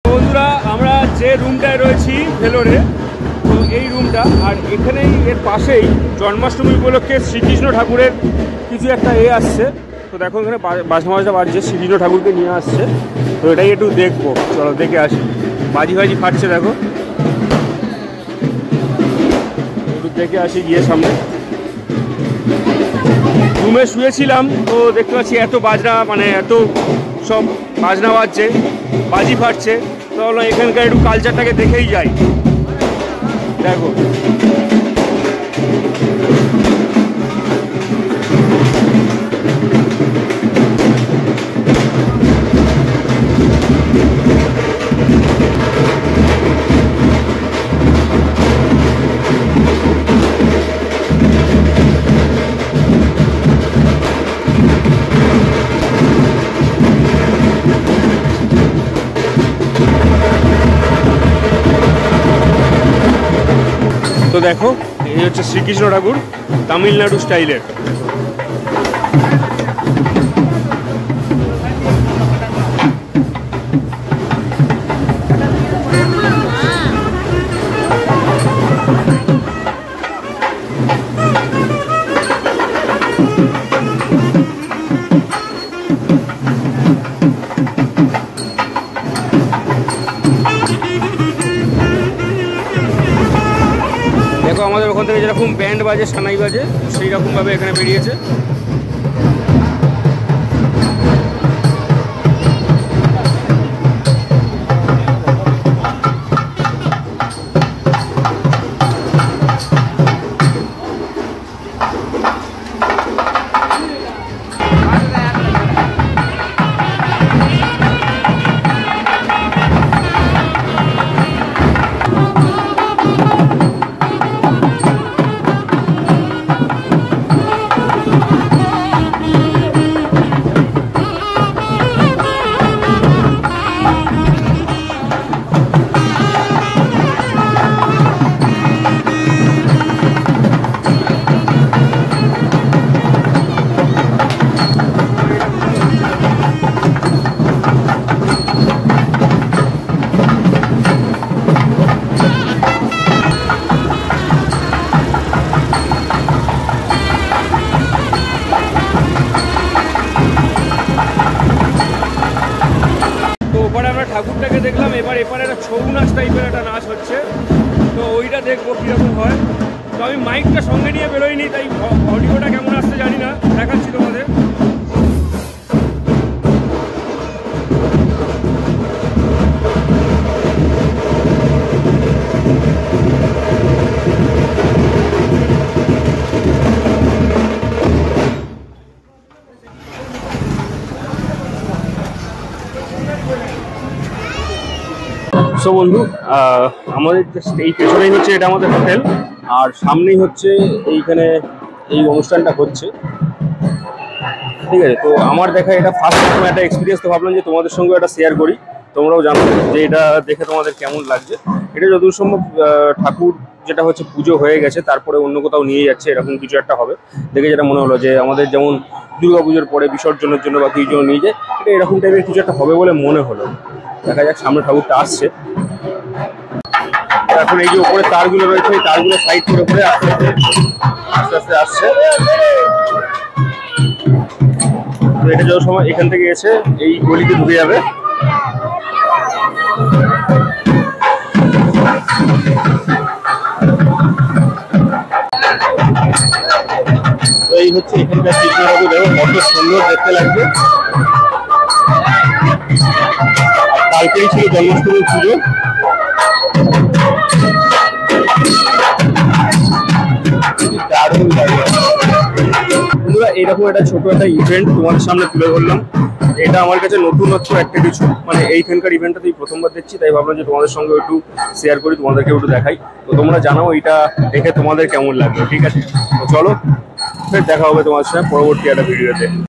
বন্ধুরা আমরা যে রুমটায় রয়েছি ভেলোরে, তো এই রুমটা, আর এখানেই এর পাশেই জন্মাষ্টমী উপলক্ষে শ্রীকৃষ্ণ ঠাকুরের কিছু একটা আসছে। তো দেখো এখানে বাজনা বাজছে, শ্রীকৃষ্ণ ঠাকুরকে নিয়ে আসছে। তো এটাই একটু দেখবো, চলো দেখে আসি। বাজি ফাটছে দেখো, একটু দেখে আসি গিয়ে সামনে। রুমে শুয়েছিলাম তো দেখতে পাচ্ছি এত বাজনা, মানে এত সব বাজনা বাজছে, বাজি ফাটছে। তো হলো এখানকার একটু কালচারটাকে দেখেই যাই। দেখো তো দেখো এই হচ্ছে শ্রীকৃষ্ণ ঠাকুর তামিলনাড়ু স্টাইলের। দেখো আমাদের ওখান থেকে যেরকম ব্যান্ড বাজে, সানাই বাজে, সেই রকমভাবে এখানে বেরিয়েছে। ঠাকুরটাকে দেখলাম, এবার এপারে একটা ছৌ নাচ টাইপের একটা নাচ হচ্ছে, তো ওইটা দেখবো কীরকম হয়। তো আমি মাইকটা সঙ্গে নিয়ে বেরোইনি, তাই অডিওটা কেমন আসছে জানি না, দেখাচ্ছি তোমাদের। সো বন্ধু, আমাদের এই পেছনেই হচ্ছে এটা আমাদের হোটেল, আর সামনেই হচ্ছে এইখানে এই অনুষ্ঠানটা হচ্ছে, ঠিক আছে। তো আমার দেখা এটা ফার্স্ট টাইম একটা এক্সপিরিয়েন্স, তো ভাবলাম যে তোমাদের সঙ্গে এটা শেয়ার করি, তোমরাও জানো যে এটা দেখে তোমাদের কেমন লাগছে। এটা যতদূর সম্ভব ঠাকুর যেটা হচ্ছে পুজো হয়ে গেছে, তারপরে অন্য কোথাও নিয়ে যাচ্ছে, এরকম কিছু একটা হবে। দেখে যেটা মনে হলো যে আমাদের যেমন দুর্গা পুজোর পরে বিসর্জনের জন্য বা কিছু জন্য নিয়ে যায়, এটা এরকম টাইপের কিছু একটা হবে বলে মনে হলো। দেখা যাক, সামনে ঠাকুরটা আসছে। এখন এই যে উপরে তারগুলো রয়েছে, এই তারগুলো সাইড করে করে আস্তে আস্তে আসছে। তো এটা যত সময় এখান থেকে এসে এই গলিতে ঢুকে যাবে। এই হচ্ছে এখানকার কৃষ্ণ ঠাকুর, দেখো কত সুন্দর দেখতে লাগছে। কালকেই ছিল জন্মাষ্টমীর পুজো। বন্ধুরা, এরকম একটা ছোট একটা ইভেন্ট তোমাদের সামনে তুলে ধরলাম। এটা আমার কাছে নতুনত্ব একটা কিছু, মানে এইখানকার ইভেন্টটাতেই প্রথমবার দেখছি, তাই ভাবলাম যে তোমাদের সঙ্গে একটু শেয়ার করি, তোমাদেরকে একটু দেখাই। তো তোমরা জানাও এটা দেখে তোমাদের কেমন লাগবে, ঠিক আছে? তো চলো, ফের দেখা হবে তোমার সাথে পরবর্তী একটা ভিডিওতে।